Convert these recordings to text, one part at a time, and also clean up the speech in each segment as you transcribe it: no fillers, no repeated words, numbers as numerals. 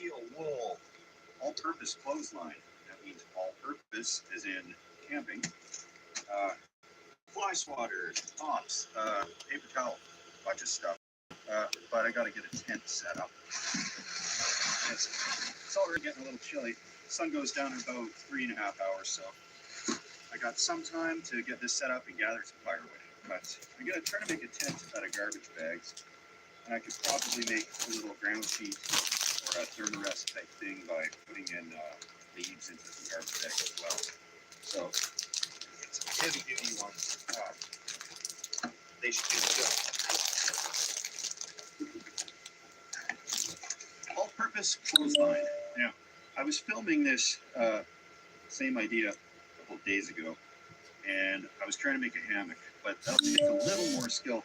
steel wool all-purpose clothesline. That means all-purpose as in camping. Fly swatters, tops, paper towel, bunch of stuff. But I gotta get a tent set up. It's already getting a little chilly. The sun goes down in about 3.5 hours, so I got some time to get this set up and gather some firewood. But I'm gonna try to make a tent out of garbage bags, and I could probably make a little ground sheet or a thermarest type thing by putting in leaves into some garbage bags as well. So it's a heavy duty one. They should be good. All-purpose clothesline. Now, I was filming this same idea a couple of days ago, and I was trying to make a hammock, but that'll take a little more skill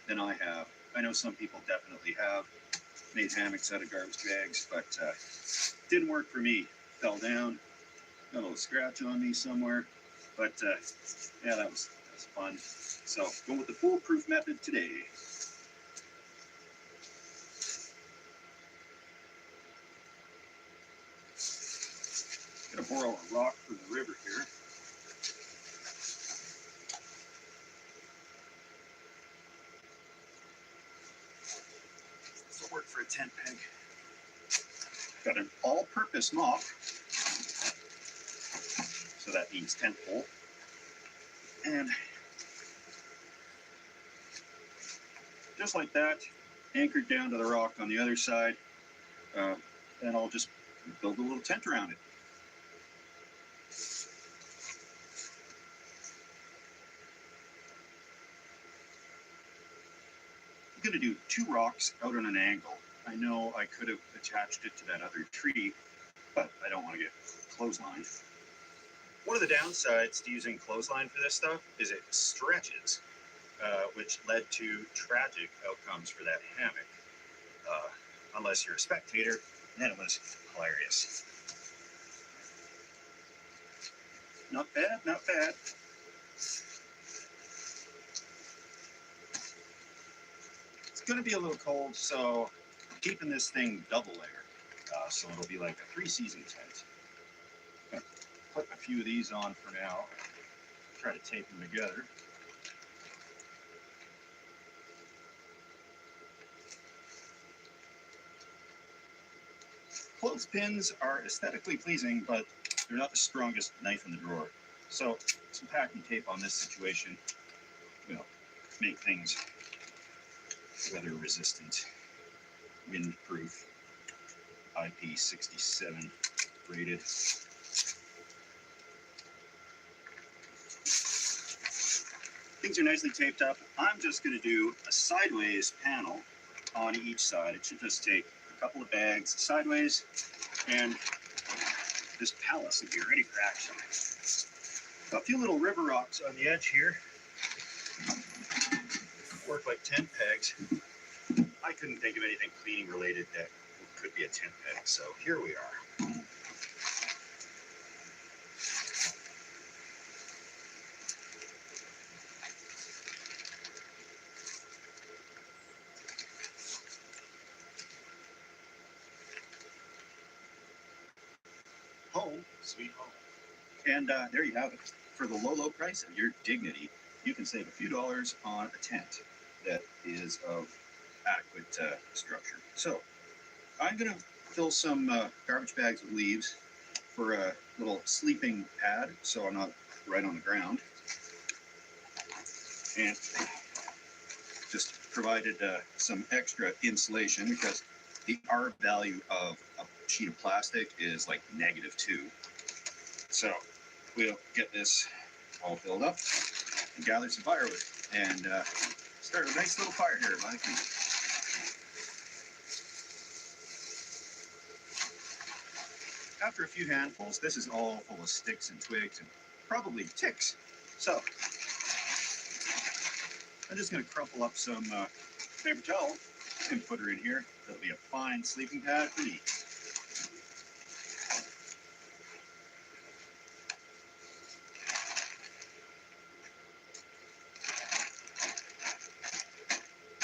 than I have. I know some people definitely have made hammocks out of garbage bags, but didn't work for me. Fell down, got a little scratch on me somewhere, but yeah, that was fun. So, going with the foolproof method today. Gonna borrow a rock from the river here. This will work for a tent peg. Got an all-purpose mop, so that means tent pole, and just like that, anchored down to the rock on the other side, and I'll just build a little tent around it. I'm going to do 2 rocks out on an angle. I know I could have attached it to that other tree, but I don't want to get clotheslined. One of the downsides to using clothesline for this stuff is it stretches, which led to tragic outcomes for that hammock. Unless you're a spectator, then it was hilarious. Not bad, not bad. It's going to be a little cold, so I'm keeping this thing double layer, so it'll be like a 3-season tent. I'm going to put a few of these on for now, try to tape them together. Clothespins are aesthetically pleasing, but they're not the strongest knife in the drawer. So some packing tape on this situation will make things weather resistant, windproof, IP67 rated. Things are nicely taped up. I'm just going to do a sideways panel on each side. It should just take a couple of bags sideways, and this palace will be ready for action. Got a few little river rocks on the edge here. Work like tent pegs. I couldn't think of anything cleaning related that could be a tent peg, so here we are. Home, sweet home. And there you have it. For the low price of your dignity, you can save a few dollars on a tent that is of adequate structure. So I'm going to fill some garbage bags with leaves for a little sleeping pad, so I'm not right on the ground. And just provided some extra insulation, because the R value of a sheet of plastic is like -2. So we'll get this all filled up and gather some firewood and start a nice little fire here by the camp. After a few handfuls, this is all full of sticks and twigs and probably ticks. So I'm just going to crumple up some paper towel and put her in here. That'll be a fine sleeping pad for me.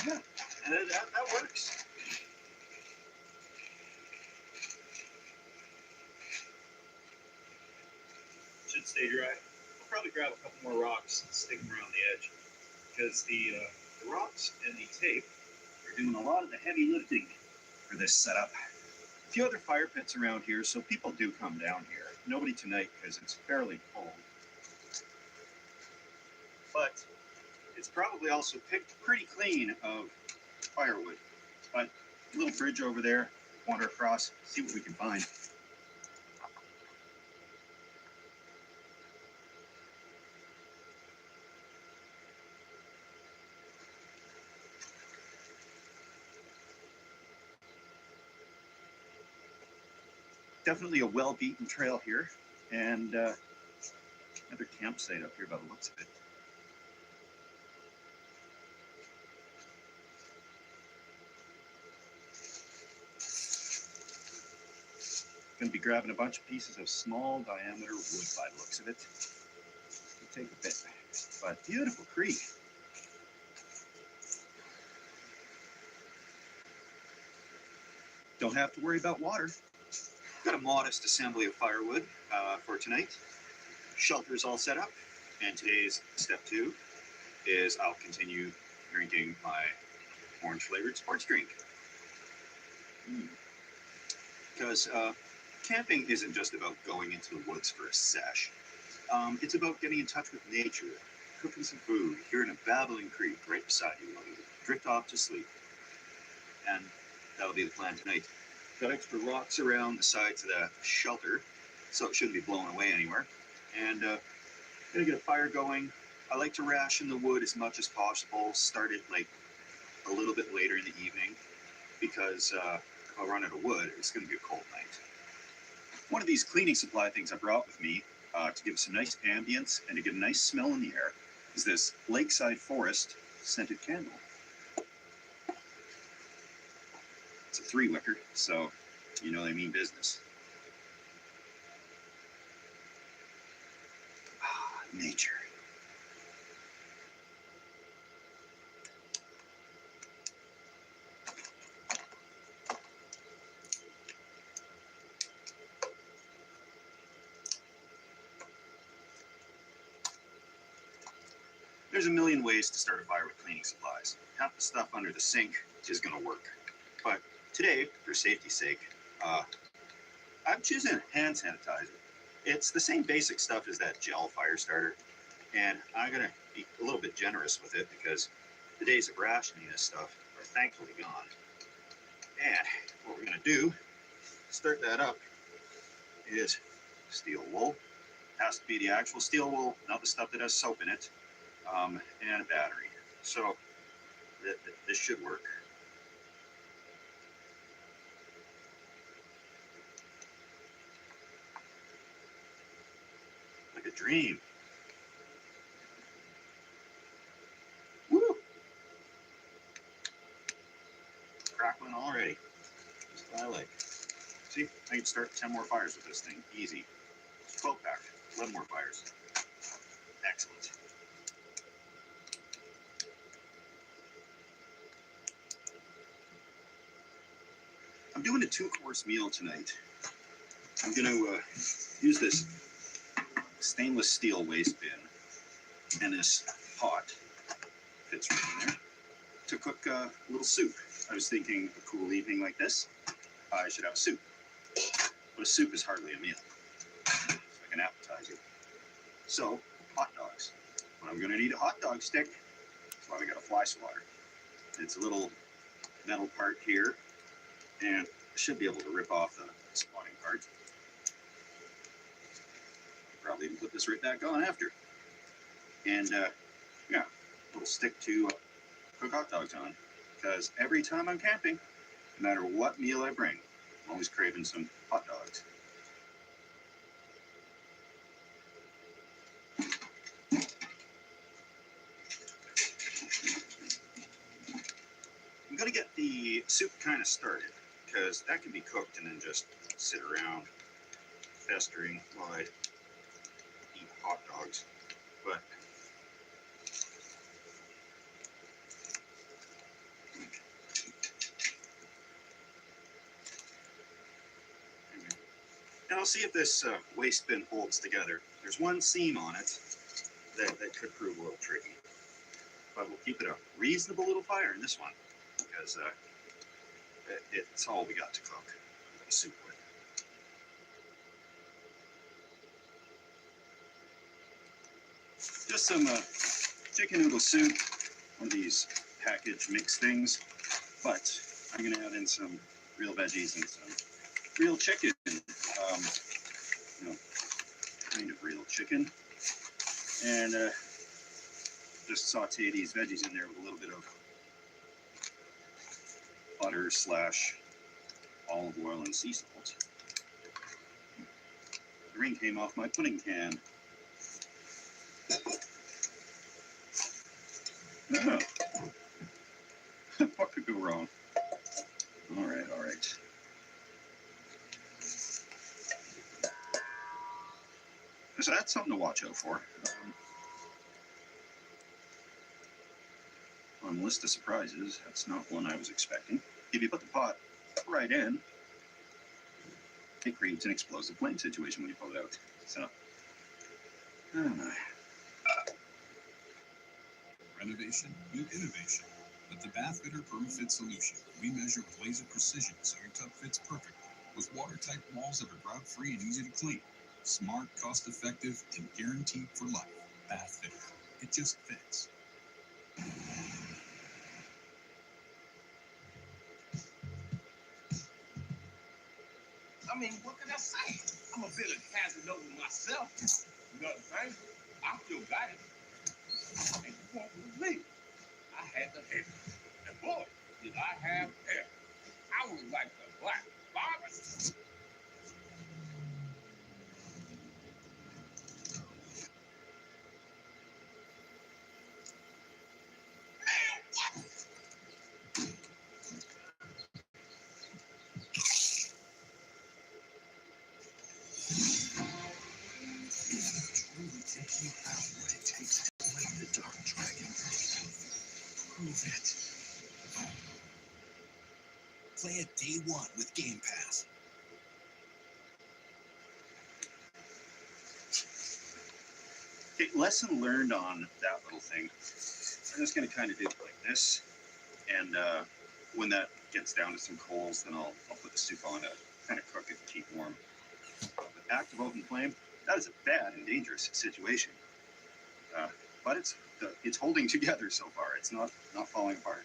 Yeah, that works. should stay dry. I'll probably grab a couple more rocks and stick them around the edge because the rocks and the tape are doing a lot of the heavy lifting for this setup. A few other fire pits around here, so people do come down here. Nobody tonight because it's fairly cold. But it's probably also picked pretty clean of firewood. But a little bridge over there, wander across, see what we can find. Definitely a well-beaten trail here, and another campsite up here by the looks of it. Going to be grabbing a bunch of pieces of small diameter wood by the looks of it. It'll take a bit, but beautiful creek. Don't have to worry about water. Got a modest assembly of firewood for tonight. Shelter's all set up, and today's step 2 is I'll continue drinking my orange flavored sports drink. Because camping isn't just about going into the woods for a sesh. It's about getting in touch with nature, cooking some food, hearing a babbling creek right beside you while you drift off to sleep. And that'll be the plan tonight. Got extra rocks around the sides of the shelter, so it shouldn't be blown away anywhere. And gonna get a fire going. I like to ration the wood as much as possible. Start it like a little bit later in the evening because if I run out of wood, it's gonna be a cold night. One of these cleaning supply things I brought with me to give some nice ambience and to get a nice smell in the air is this Lakeside Forest scented candle. It's a 3-wicker, so you know they mean business. Nature. There's a million ways to start a fire with cleaning supplies. Half the stuff under the sink is going to work. But today, for safety's sake, I'm choosing hand sanitizer. It's the same basic stuff as that gel fire starter, and I'm going to be a little bit generous with it because the days of rationing this stuff are thankfully gone. And what we're going to do, start that up, is steel wool. Has to be the actual steel wool, not the stuff that has soap in it, and a battery. So this should work. Like a dream. Woo! Crackling already. Just what I like. See, I can start 10 more fires with this thing. Easy. 12 pack. 11 more fires. Excellent. I'm doing a 2-course meal tonight. I'm going to use this stainless steel waste bin and this pot, fits right in there, to cook a little soup. I was thinking a cool evening like this, I should have a soup. But a soup is hardly a meal. It's like an appetizer. So, hot dogs. Well, I'm going to need a hot dog stick. That's why we got a fly swatter. It's a little metal part here, and I should be able to rip off the spotting part. Probably even put this right back on after. And yeah, a little stick to cook hot dogs on. Because every time I'm camping, no matter what meal I bring, I'm always craving some hot dogs. I'm going to get the soup kind of started, because that can be cooked and then just sit around festering while I eat hot dogs. But And I'll see if this waste bin holds together. There's one seam on it that could prove a little tricky. But we'll keep it a reasonable little fire in this one, because it's all we got to cook the soup with. Just some chicken noodle soup, one of these packaged mix things, but I'm going to add in some real veggies and some real chicken, kind of real chicken, and just saute these veggies in there with a little bit of butter / olive oil and sea salt. The ring came off my pudding can. What could go wrong? All right. So that's something to watch out for. On the list of surprises, that's not one I was expecting. If you put the pot right in, it creates an explosive flame situation when you pull it out. So, Renovation, new innovation. With the Bath Fitter PermaFit solution, we measure with laser precision so your tub fits perfectly. With watertight walls that are grout-free and easy to clean. Smart, cost-effective, and guaranteed for life. Bath Fitter. It just fits. I mean, what can I say? I'm a bit of Casanova myself. Nothing. I still got it. And you won't believe it. I had the hair. And boy, did I have hair. I was like the Black Barber. Truly taking out what it takes to slay the dark dragon. Prove it. Play it day one with Game Pass. okay, lesson learned on that little thing. I'm just going to kind of do it like this, and when that gets down to some coals, then I'll put the soup on to kind of cook it and keep warm. But active open flame, that is a bad and dangerous situation. But it's holding together so far. It's not falling apart.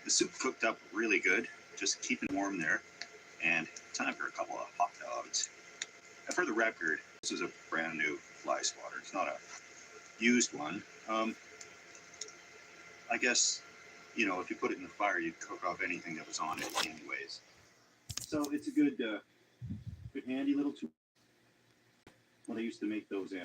The soup cooked up really good, just keeping warm there, and time for a couple of hot dogs. And for the record, this is a brand new fly swatter. It's not a used one. I guess, if you put it in the fire, you'd cook off anything that was on it anyways. So it's a good handy little tool. Well, they used to make those in